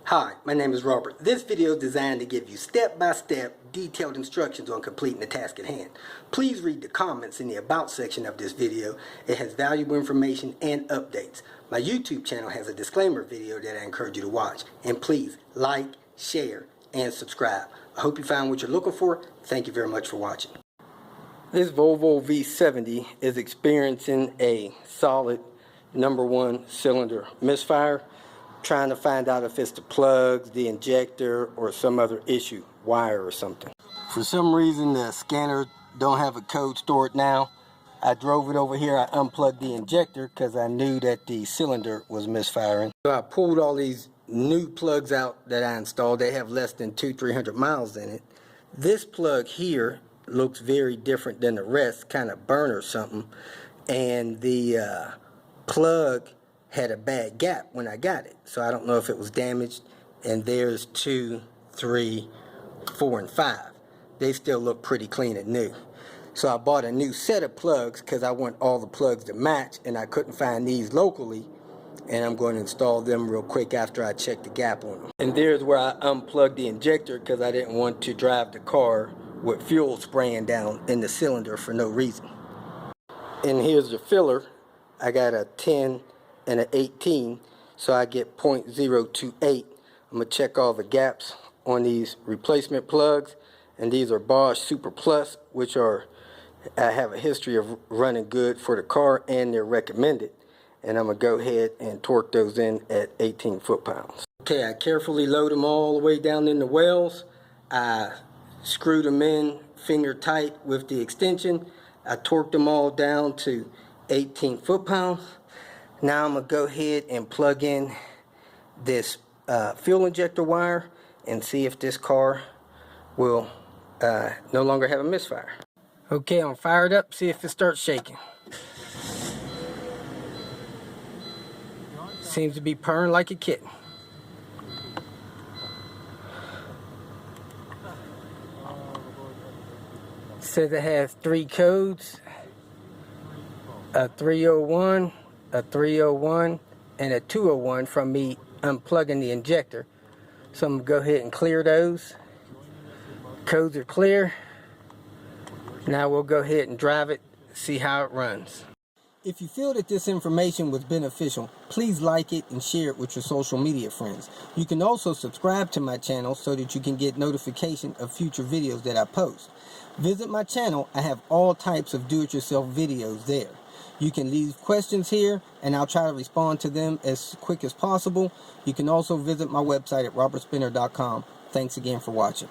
Hi, my name is Robert. This video is designed to give you step-by-step detailed instructions on completing the task at hand. Please read the comments in the About section of this video. It has valuable information and updates. My YouTube channel has a disclaimer video that I encourage you to watch. And please like, share, and subscribe. I hope you found what you're looking for. Thank you very much for watching. This Volvo V70 is experiencing a solid #1 cylinder misfire. Trying to find out if it's the plugs, the injector, or some other issue, wire or something. For some reason the scanner don't have a code stored now. I drove it over here, I unplugged the injector because I knew that the cylinder was misfiring. So I pulled all these new plugs out that I installed. They have less than 200-300 miles in it. This plug here looks very different than the rest, kind of burnt or something. And the plug had a bad gap when I got it, so I don't know if it was damaged. And there's 2, 3, 4, and 5. They still look pretty clean and new. So I bought a new set of plugs because I want all the plugs to match, and I couldn't find these locally, and I'm going to install them real quick after I check the gap on them. And there's where I unplugged the injector because I didn't want to drive the car with fuel spraying down in the cylinder for no reason. And here's the filler. I got a 10 and an 18, so I get 0.028. I'm going to check all the gaps on these replacement plugs, and these are Bosch Super Plus, which are, I have a history of running good for the car, and they're recommended. And I'm going to go ahead and torque those in at 18 foot-pounds. Okay, I carefully load them all the way down in the wells. I screwed them in finger tight with the extension. I torqued them all down to 18 foot-pounds. Now I'm going to go ahead and plug in this fuel injector wire and see if this car will no longer have a misfire. Okay, I'm fired up, see if it starts shaking. Seems to be purring like a kitten. Says it has 3 codes, a 301, a 301, and a 201 from me unplugging the injector. So I'm going to go ahead and clear those. Codes are clear. Now we'll go ahead and drive it, see how it runs. If you feel that this information was beneficial, please like it and share it with your social media friends. You can also subscribe to my channel so that you can get notification of future videos that I post. Visit my channel. I have all types of do-it-yourself videos there. You can leave questions here, and I'll try to respond to them as quick as possible. You can also visit my website at robertspinner.com. Thanks again for watching.